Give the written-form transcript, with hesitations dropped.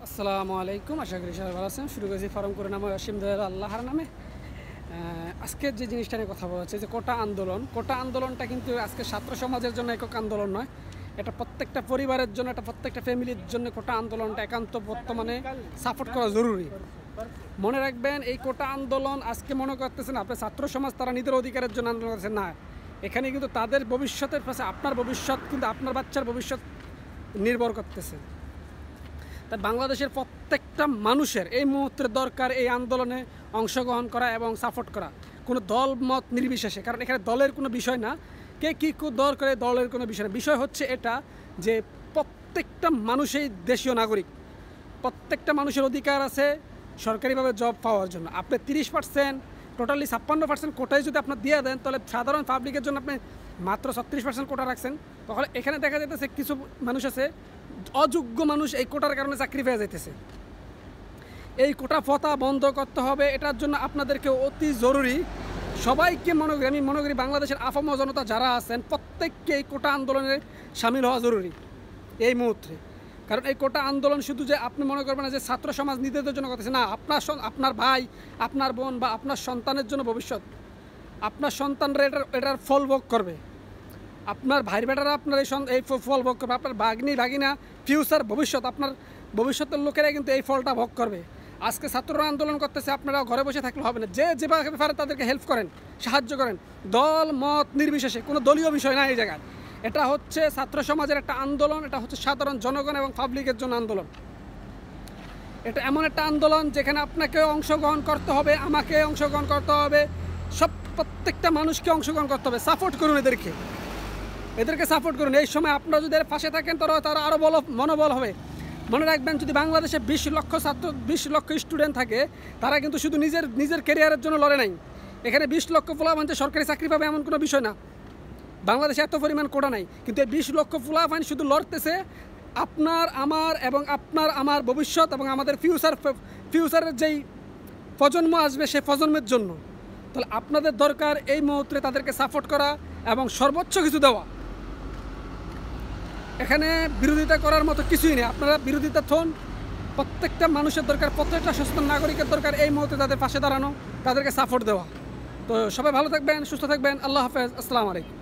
আসসালামু আলাইকুম, আশা করি সবাই ভালো আছেন। শুরু করেছি ফরম করে নামে অসীম দয়াল আল্লাহর নামে। আজকের যে জিনিসটা নিয়ে কথা বলা হচ্ছে যে কোটা আন্দোলনটা কিন্তু আজকে ছাত্র সমাজের জন্য একক আন্দোলন নয়, এটা প্রত্যেকটা পরিবারের জন্য, এটা প্রত্যেকটা ফ্যামিলির জন্য কোটা আন্দোলনটা একান্ত বর্তমানে সাপোর্ট করা জরুরি। মনে রাখবেন, এই কোটা আন্দোলন আজকে মনে করতেছেন আপনার ছাত্র সমাজ তারা নিজের অধিকারের জন্য আন্দোলন করতেছে না, এখানে কিন্তু তাদের ভবিষ্যতের পাশে আপনার ভবিষ্যৎ, কিন্তু আপনার বাচ্চার ভবিষ্যৎ নির্ভর করতেছে। তাই বাংলাদেশের প্রত্যেকটা মানুষের এই মুহূর্তে দরকার এই আন্দোলনে অংশগ্রহণ করা এবং সাপোর্ট করা, কোনো দল মত নির্বিশেষে। কারণ এখানে দলের কোনো বিষয় না, কে কী দল করে দলের কোনো বিষয় না। বিষয় হচ্ছে এটা যে প্রত্যেকটা মানুষই দেশীয় নাগরিক, প্রত্যেকটা মানুষের অধিকার আছে সরকারিভাবে জব পাওয়ার জন্য। আপনি 30%, টোটালি 56% কোটায় যদি আপনার দিয়ে দেন, তাহলে সাধারণ পাবলিকের জন্য আপনি মাত্র 36% কোটা রাখছেন। তাহলে এখানে দেখা যাইতেছে কিছু মানুষ আছে, অযোগ্য মানুষ এই কোটার কারণে চাকরি পেয়ে যাইতেছে। এই কোটা প্রথা বন্ধ করতে হবে, এটার জন্য আপনাদেরকে অতি জরুরি সবাইকে আমি মনে করি বাংলাদেশের আফাম জনতা যারা আছেন প্রত্যেককে এই কোটা আন্দোলনে সামিল হওয়া জরুরি এই মুহূর্তে। কারণ এই কোটা আন্দোলন শুধু যে আপনি মনে করবেন না যে ছাত্র সমাজ নিজেদের জন্য করতেছে, না, আপনার ভাই, আপনার বোন বা আপনার সন্তানের জন্য ভবিষ্যৎ, আপনার সন্তানরা এটার ফল ভোগ করবে, আপনার ভাই বেটারা আপনার এই ফল ভোগ করবে, আপনার ভাগিনা ফিউচার ভবিষ্যৎ, আপনার ভবিষ্যতের লোকেরাই কিন্তু এই ফলটা ভোগ করবে। আজকে ছাত্ররা আন্দোলন করতেছে, আপনারা ঘরে বসে থাকলে হবে না, যে যেভাবে পারে তাদেরকে হেল্প করেন, সাহায্য করেন, দল মত নির্বিশেষে, কোনো দলীয় বিষয় না এই জায়গায়। এটা হচ্ছে ছাত্র সমাজের একটা আন্দোলন, এটা হচ্ছে সাধারণ জনগণ এবং পাবলিকের জন্য আন্দোলন। এটা এমন একটা আন্দোলন যেখানে আপনাকে অংশগ্রহণ করতে হবে, আমাকে অংশগ্রহণ করতে হবে, প্রত্যেকটা মানুষকে অংশগ্রহণ করতে হবে। সাপোর্ট করুন এদেরকে সাপোর্ট করুন। এই সময় আপনারা যদি এর পাশে থাকেন তারা আরও মনোবল হবে। মনে রাখবেন, যদি বাংলাদেশে 20 লক্ষ স্টুডেন্ট থাকে, তারা কিন্তু শুধু নিজের ক্যারিয়ারের জন্য লড়ে নাই। এখানে 20 লক্ষ পোলাপান যে সরকারি চাকরি পাবে এমন কোনো বিষয় না। বাংলাদেশে এত পরিমাণ কোটা নাই, কিন্তু এই 20 লক্ষ পোলাপান শুধু লড়তেছে আপনার আমার ভবিষ্যৎ এবং আমাদের ফিউচারের যেই প্রজন্ম আসবে সেই প্রজন্মের জন্য। তাহলে আপনাদের দরকার এই মুহূর্তে তাদেরকে সাপোর্ট করা এবং সর্বোচ্চ কিছু দেওয়া। এখানে বিরোধিতা করার মতো কিছুই নেই, আপনারা বিরোধিতা থন। প্রত্যেকটা মানুষের দরকার, প্রত্যেকটা সচেতন নাগরিকের দরকার এই মুহূর্তে তাদের পাশে দাঁড়ানো, তাদেরকে সাপোর্ট দেওয়া। তো সবাই ভালো থাকবেন, সুস্থ থাকবেন। আল্লাহ হাফেজ, আসসালামু আলাইকুম।